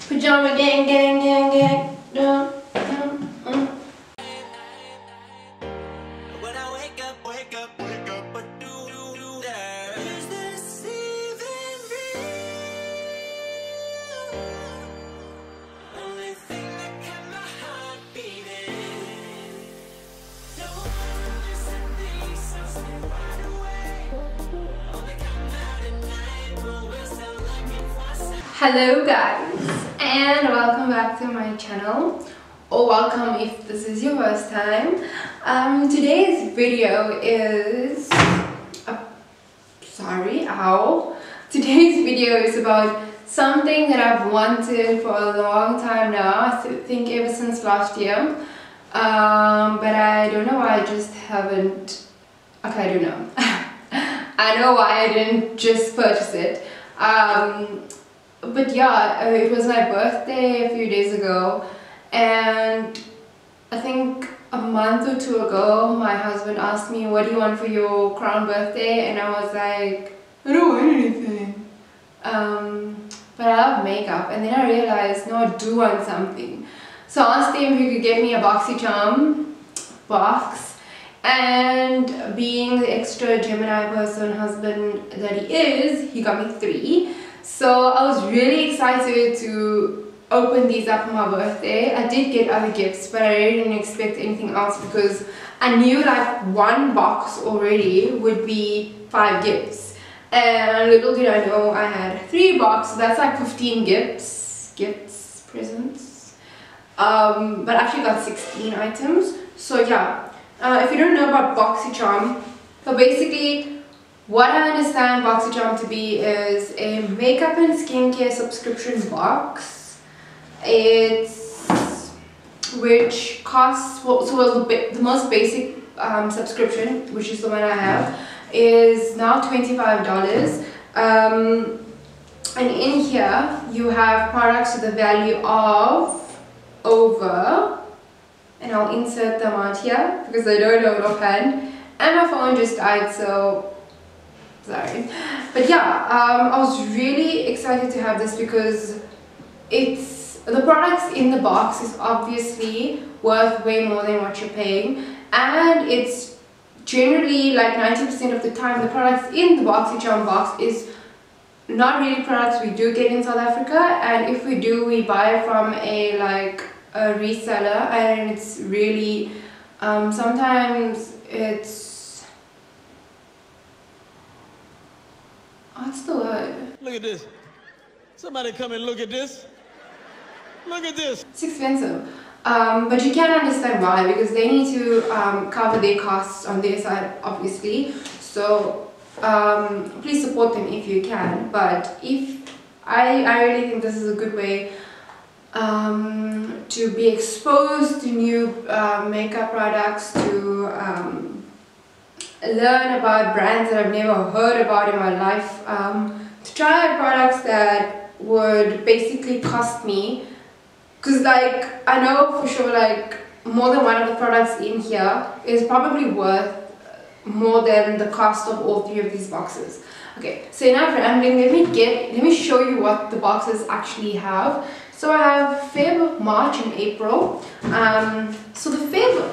Pajama gang, gang, gang, gang. Dun, dun, dun. When I wake up, what do that? Is this even real? Only thing that kept my heart beating. No one understanding, so stay wide awake. Only come out at night, but we're still looking for some. Hello guys, and welcome back to my channel, or welcome if this is your first time. Today's video is today's video is about something that I've wanted for a long time now. I think ever since last year, but I don't know why I just haven't. Okay, I don't know. I know why I didn't just purchase it. But yeah, it was my birthday a few days ago, and I think a month or two ago my husband asked me, what do you want for your crown birthday? And I was like, I don't want anything, but I love makeup. And then I realized, no, I do want something. So I asked him if he could get me a Boxycharm box, and being the extra Gemini person husband that he is, he got me 3. So I was really excited to open these up for my birthday. I did get other gifts, but I really didn't expect anything else because I knew like one box already would be 5 gifts. And little did I know I had 3 boxes, so that's like 15 presents. But I actually got 16 items. So yeah, if you don't know about Boxycharm, so basically what I understand Boxycharm to be is a makeup and skincare subscription box. Which costs, the most basic subscription, which is the one I have, is now $25. And in here you have products to the value of over, and I'll insert them out here because I don't know it offhand, and my phone just died, so sorry. But yeah, I was really excited to have this because the products in the box is obviously worth way more than what you're paying, and it's generally like 90% of the time the products in the Boxycharm box is not really products we do get in South Africa, and if we do, we buy from a reseller, and it's really sometimes it's, what's the word? Look at this. Somebody come and look at this. Look at this. It's expensive. But you can understand why, because they need to cover their costs on their side, obviously. So please support them if you can. But I really think this is a good way to be exposed to new makeup products, to learn about brands that I've never heard about in my life, to try out products that would basically cost me, because like I know for sure like more than one of the products in here is probably worth more than the cost of all 3 of these boxes. Okay, so enough rambling, let me show you what the boxes actually have. So I have Feb, March and April. So the Feb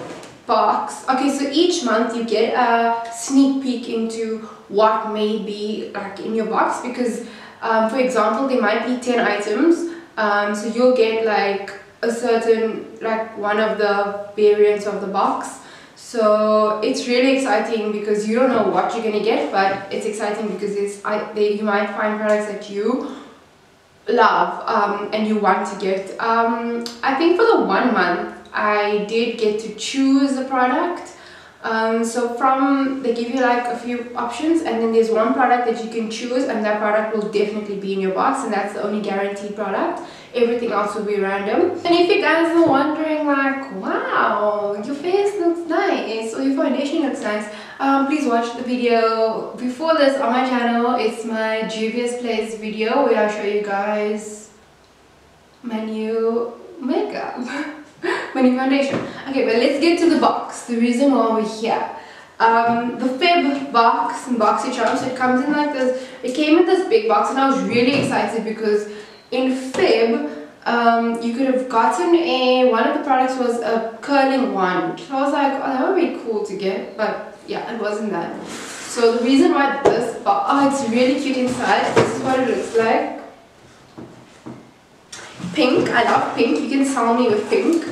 box, okay, so each month you get a sneak peek into what may be like in your box, because for example there might be 10 items, so you'll get like a certain, like one of the variants of the box. So it's really exciting because you don't know what you're gonna get, but it's exciting because you might find products that you love and you want to get. I think for the 1 month I did get to choose a product. So they give you like a few options, and then there's one product that you can choose, and that product will definitely be in your box, and that's the only guaranteed product. Everything else will be random. And if you guys are wondering like, wow, your face looks nice or your foundation looks nice, please watch the video before this on my channel. It's my Juvia's Place video where I show you guys my new makeup. My new foundation. Okay, but let's get to the box, the reason why we're here. The Feb box and Boxycharm, so it comes in like this. It came in this big box, and I was really excited because in Feb you could have gotten one of the products was a curling wand. So I was like, oh, that would be cool to get, but yeah, it wasn't that. So the reason why this, oh, it's really cute inside. This is what it looks like. Pink, I love pink. You can tell me with pink.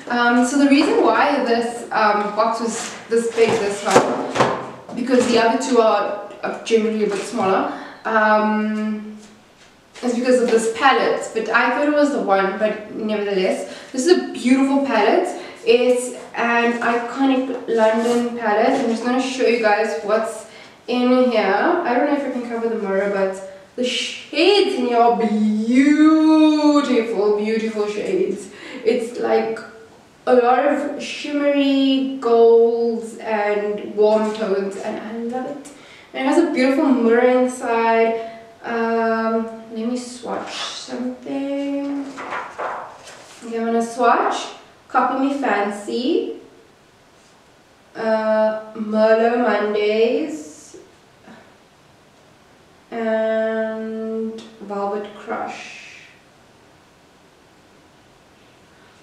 So the reason why this box was this big, this one, because the other two are generally a bit smaller, is because of this palette. But I thought it was the one, but nevertheless, this is a beautiful palette. It's an iconic London palette. I'm just going to show you guys what's in here. I don't know if I can cover the mirror, but the shades in here are beautiful, beautiful shades. It's like a lot of shimmery golds and warm tones, and I love it. And it has a beautiful mirror inside. Let me swatch something. Okay, I'm gonna swatch Copy Me Fancy, Merlot Mondays, and Velvet Crush.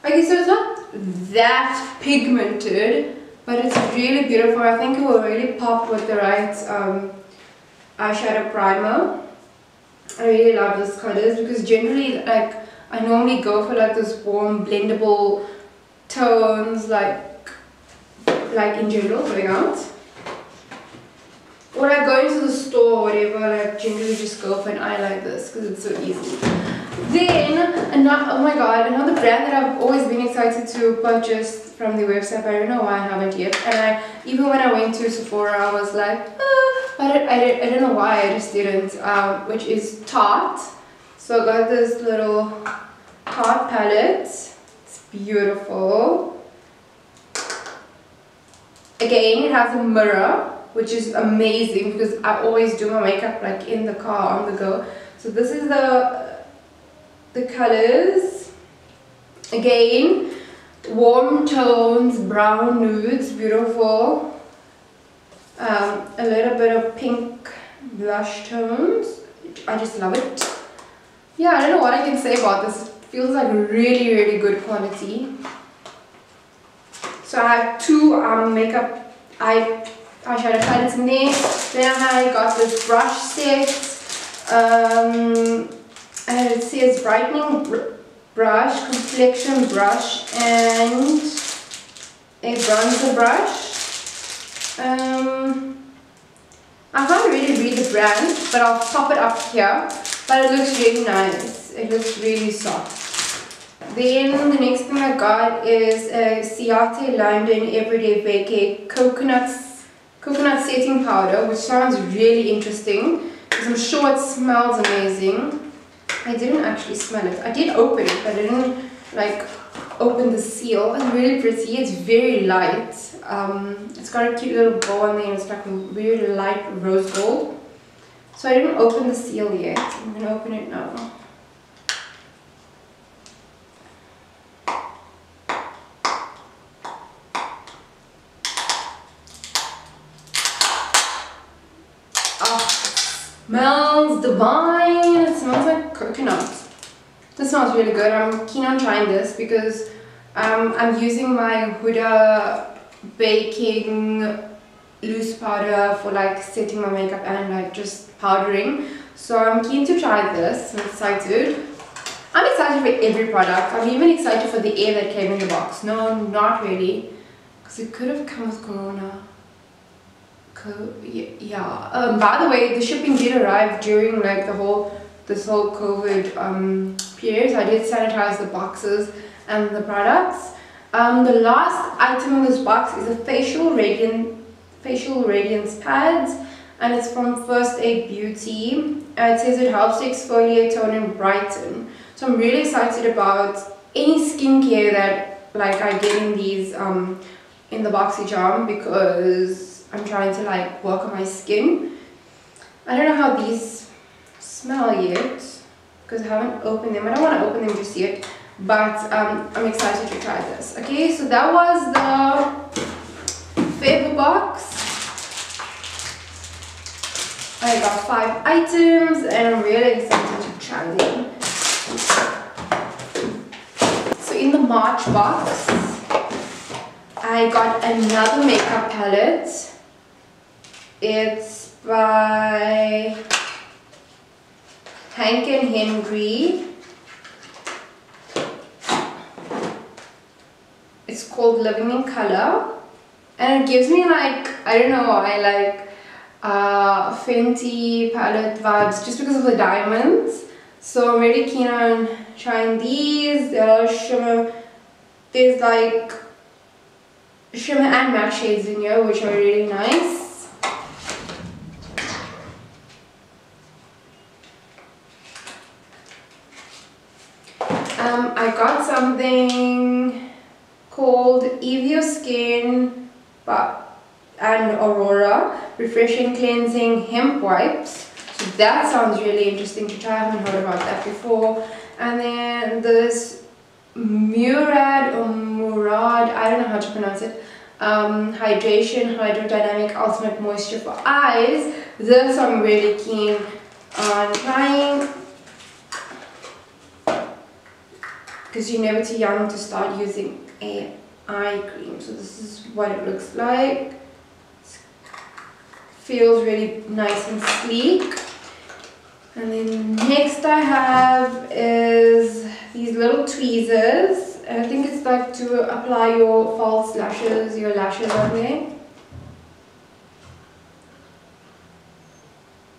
Okay, so it's not that pigmented, but it's really beautiful. I think it will really pop with the right eyeshadow primer. I really love these colors because generally, like, I normally go for like this warm blendable tones, like in general going out. Or like going to the store or whatever, like generally just go for an eye like this because it's so easy. Then, oh my god, another brand that I've always been excited to purchase from the website, but I don't know why I haven't yet. And even when I went to Sephora, I was like, but I don't know why, I just didn't, which is Tarte. So I got this little Tarte palette. It's beautiful. Again, it has a mirror, which is amazing because I always do my makeup like in the car, on the go. So this is the colors. Again, warm tones, brown nudes, beautiful. A little bit of pink blush tones. I just love it. Yeah, I don't know what I can say about this. It feels like really, really good quality. So I have two makeup eyeshadow palettes in there. Then I got this brush set. And it says brightening brush, complexion brush, and a bronzer brush. I can't really read the brand, but I'll pop it up here. But it looks really nice. It looks really soft. Then the next thing I got is a Ciate London Everyday Vacay coconut setting powder, which sounds really interesting because I'm sure it smells amazing. I didn't actually smell it. I did open it, but I didn't like open the seal. It's really pretty. It's very light. It's got a cute little bow on there. It's like a really light rose gold. So I didn't open the seal yet. I'm gonna open it now. Smells divine. It smells like coconut. This smells really good. I'm keen on trying this because I'm using my Huda baking loose powder for like setting my makeup and like just powdering. So I'm keen to try this. I'm excited. I'm excited for every product. I'm even excited for the air that came in the box. No, not really, because it could have come with Corona. Yeah. By the way, the shipping did arrive during like this whole COVID period. So I did sanitize the boxes and the products. The last item in this box is a facial radiance pads, and it's from First Aid Beauty. It says it helps to exfoliate, tone, and brighten. So I'm really excited about any skincare that like I get in these in the Boxycharm because I'm trying to like work on my skin. I don't know how these smell yet because I haven't opened them. I don't want to open them just yet, but I'm excited to try this. Okay, so that was the favor box. I got 5 items and I'm really excited to try them. in the March box, I got another makeup palette. It's by Hank and Henry. It's called Living in Color, and it gives me like, I don't know, I like Fenty palette vibes just because of the diamonds. So I'm really keen on trying these. There are shimmer, there's like shimmer and matte shades in here, which are really nice. I got something called Ease Your Skin and Aurora Refreshing Cleansing Hemp Wipes. So that sounds really interesting to try. I haven't heard about that before. And then this MURAD, I don't know how to pronounce it, Hydration Hydro-Dynamic Ultimate Moisture for Eyes. This I'm really keen on trying, because you're never too young to start using a eye cream. So this is what it looks like. Feels really nice and sleek. And then next I have is these little tweezers. I think it's like to apply your false lashes, your lashes on there.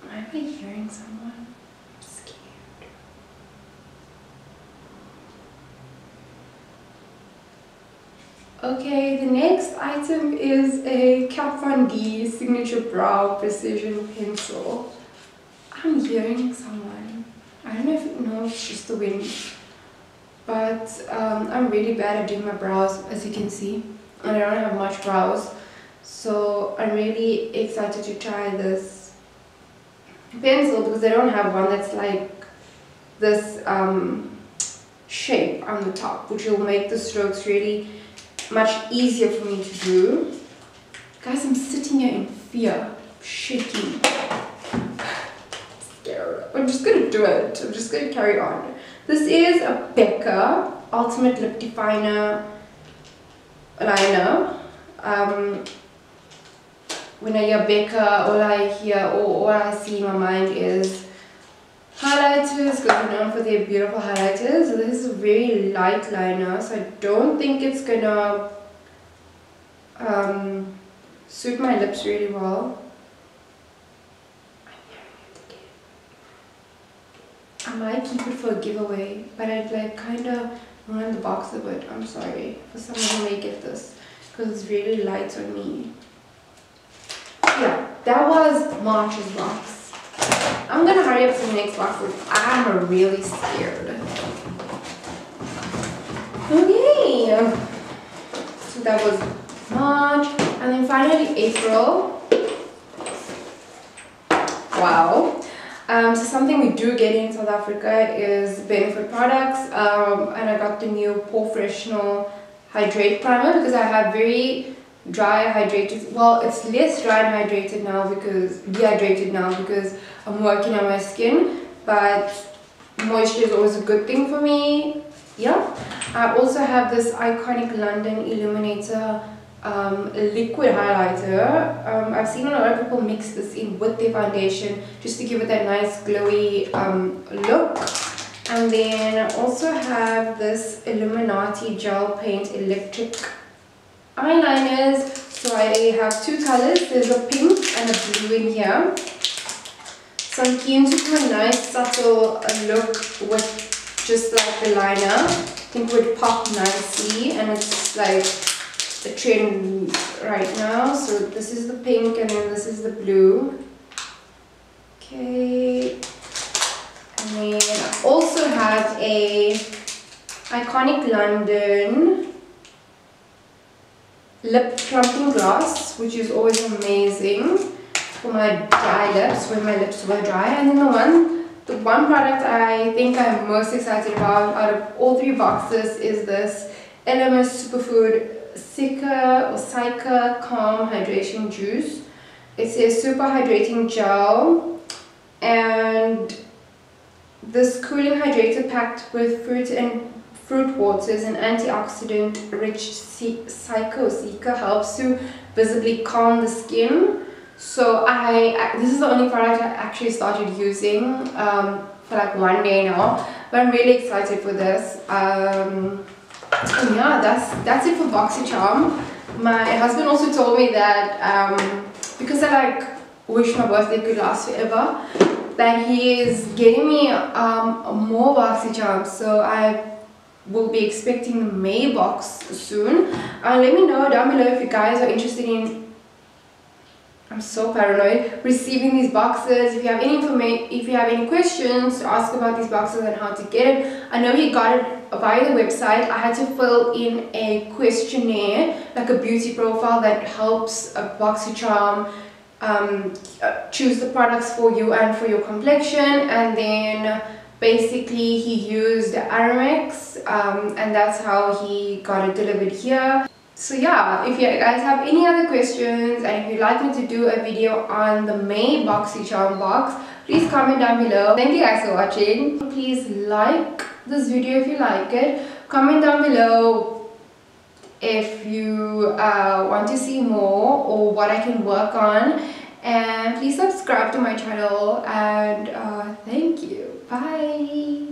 Am I hearing someone? I'm scared. Okay, the next item is a Kat Von D Signature Brow Precision Pencil. I'm hearing someone. I don't know if it's just the wind, but I'm really bad at doing my brows, as you can see, and I don't have much brows, so I'm really excited to try this pencil because I don't have one that's like this shape on the top, which will make the strokes really much easier for me to do. Guys, I'm sitting here in fear, shaking. I'm just gonna do it. I'm just gonna carry on. This is a Becca Ultimate Lip Definer liner. When I hear Becca, all I hear or all I see in my mind is highlighters, because they're known for their beautiful highlighters. So this is a very light liner, so I don't think it's gonna suit my lips really well. I might keep it for a giveaway, but I'd like kind of ruin the box a bit. I'm sorry for someone who may get this, because it's really light on me. Yeah, that was March's box. I'm gonna hurry up to the next box because I'm really scared. Okay, so that was March, and then finally April. Wow. So something we do get in South Africa is Benefit products, and I got the new POREfessional Hydrate primer because I have very dry hydrated, well, it's less dry and hydrated now because dehydrated now because I'm working on my skin, but moisture is always a good thing for me. Yeah, I also have this iconic London Illuminator liquid highlighter. I've seen a lot of people mix this in with their foundation just to give it that nice glowy look. And then I also have this Illuminati Gel Paint Electric eyeliners. So I have two colors. There's a pink and a blue in here. So I'm keen to do a nice subtle look with just like the liner. I think it would pop nicely, and it's like the trend right now. So this is the pink and then this is the blue. Okay, and then I also have a iconic London lip plumping gloss, which is always amazing for my dry lips when my lips were dry. And then the one product I think I'm most excited about out of all three boxes is this Elemis Superfood Cica Calm Hydration Juice. It's a super hydrating gel, and this cooling hydrator packed with fruit fruit waters and antioxidant rich Cica helps to visibly calm the skin. So this is the only product I actually started using for like 1 day now, but I'm really excited for this. And yeah, that's it for Boxycharm. My husband also told me that because I like wish my birthday could last forever, that he is getting me more Boxycharm, so I will be expecting the May box soon. Let me know down below if you guys are interested in, I'm so paranoid, receiving these boxes. If you have any questions to ask about these boxes and how to get it. I know he got it via the website. I had to fill in a questionnaire, like a beauty profile that helps Boxycharm choose the products for you and for your complexion. And then basically he used Aramex, and that's how he got it delivered here. So yeah, if you guys have any other questions and if you'd like me to do a video on the May Boxycharm box, please comment down below. Thank you guys for watching. Please like this video if you like it. Comment down below if you want to see more or what I can work on. And please subscribe to my channel, and thank you. Bye.